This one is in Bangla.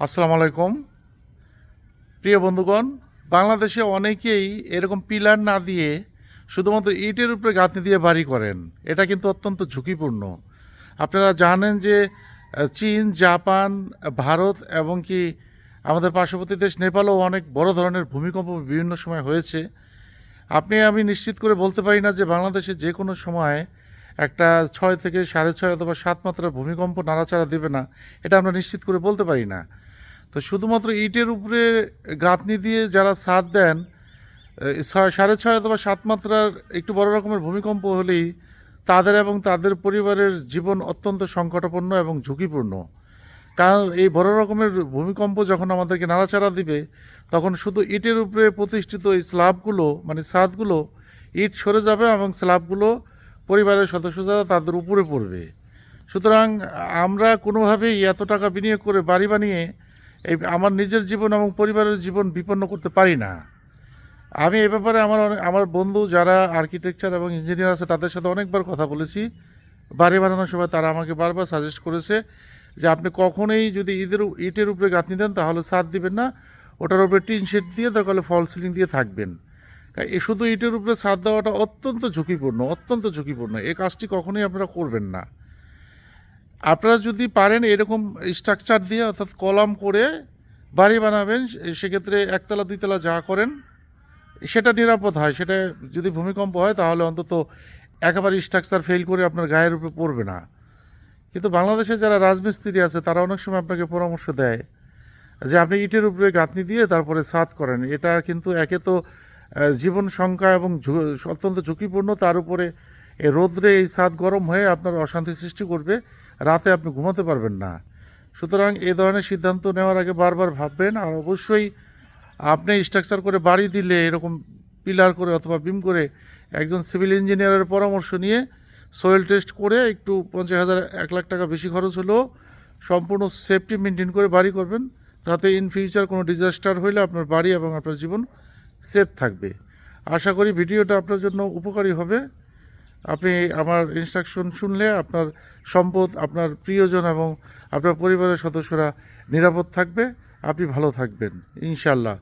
আসসালামু আলাইকুম। প্রিয় বন্ধুগণ, বাংলাদেশে অনেকেই এরকম পিলার না দিয়ে শুধুমাত্র ইটের উপরে গাঁথনি দিয়ে বাড়ি করেন। এটা কিন্তু অত্যন্ত ঝুঁকিপূর্ণ। আপনারা জানেন যে চীন, জাপান, ভারত এবং কি আমাদের পার্শ্ববর্তী দেশ নেপালও অনেক বড় ধরনের ভূমিকম্প বিভিন্ন সময় হয়েছে। আমি নিশ্চিত করে বলতে পারি না যে বাংলাদেশে যে কোনো সময় একটা 6 থেকে 6.5 অথবা 7 মাত্রার ভূমিকম্প নাড়াচাড়া দেবে না, এটা আমরা নিশ্চিত করে বলতে পারি না। তো শুধুমাত্র ইটের উপরে গাঁথনি দিয়ে যারা ছাদ দেন, 6.5 অথবা 7 মাত্রার একটু বড় রকমের ভূমিকম্প হলেই তাদের এবং তাদের পরিবারের জীবন অত্যন্ত সংকটাপন্ন এবং ঝুঁকিপূর্ণ। কারণ এই বড় রকমের ভূমিকম্প যখন আমাদেরকে নাড়াচাড়া দিবে, তখন শুধু ইটের উপরে প্রতিষ্ঠিত এই স্ল্যাবগুলো মানে ছাদগুলো ইট সরে যাবে এবং স্ল্যাবগুলো পরিবারের সদস্যরা তাদের উপরে পড়বে। সুতরাং আমরা কোনোভাবেই এত টাকা বিনিয়োগ করে বাড়ি বানিয়ে আমার নিজের জীবন এবং পরিবারের জীবন বিপন্ন করতে পারি না। আমি এ ব্যাপারে আমার বন্ধু যারা আর্কিটেকচার এবং ইঞ্জিনিয়ার আছে তাদের সাথে অনেকবার কথা বলেছি। বাড়ি বানানোর সময় তারা আমাকে বারবার সাজেস্ট করেছে যে আপনি কখনোই যদি ইটের উপরে গাঁথনি দেন তাহলে ছাদ দিবেন না, ওটার উপরে টিন শেড দিয়ে তাহলে ফল সিলিং দিয়ে থাকবেন। শুধু ইটের উপরে ছাদ দেওয়াটা অত্যন্ত ঝুঁকিপূর্ণ। এই কাজটি কখনোই আপনারা করবেন না। আপনারা যদি পারেন এরকম স্ট্রাকচার দিয়ে অর্থাৎ কলাম করে বাড়ি বানাবেন, সেক্ষেত্রে একতলা দুইতলা যা করেন সেটা নিরাপদ হয়। সেটা যদি ভূমিকম্প হয় তাহলে অন্তত একেবারে স্ট্রাকচার ফেল করে আপনার গায়ের উপরে পড়বে না। কিন্তু বাংলাদেশে যারা রাজমিস্ত্রি আছে তারা অনেক সময় আপনাকে পরামর্শ দেয় যে আপনি ইটের উপরে গাঁথনি দিয়ে তারপরে ছাদ করেন। এটা কিন্তু একে তো জীবন সংখ্যা এবং অত্যন্ত ঝুঁকিপূর্ণ, তার উপরে এই রোদ্রে এই ছাদ গরম হয়ে আপনার অশান্তি সৃষ্টি করবে, রাতে আপনি ঘুমাতে পারবেন না। সুতরাং এই ধরনের সিদ্ধান্ত নেওয়ার আগে বারবার ভাববেন। আর অবশ্যই আপনি স্ট্রাকচার করে বাড়ি দিলে এরকম পিলার করে অথবা বিম করে একজন সিভিল ইঞ্জিনিয়ারের পরামর্শ নিয়ে সয়েল টেস্ট করে একটু 50,000 1 লাখ টাকা বেশি খরচ হলেও সম্পূর্ণ সেফটি মেনটেন করে বাড়ি করবেন, যাতে ইন ফিউচার কোনো ডিজাস্টার হইলে আপনার বাড়ি এবং আপনার জীবন সেফ থাকবে। আশা করি ভিডিওটা আপনার জন্য উপকারী হবে। আপনি আমার ইনস্ট্রাকশন শুনলে আপনার সম্পদ, আপনার প্রিয়জন এবং আপনার পরিবারের সদস্যরা নিরাপদ থাকবে, আপনি ভালো থাকবেন ইনশাল্লাহ।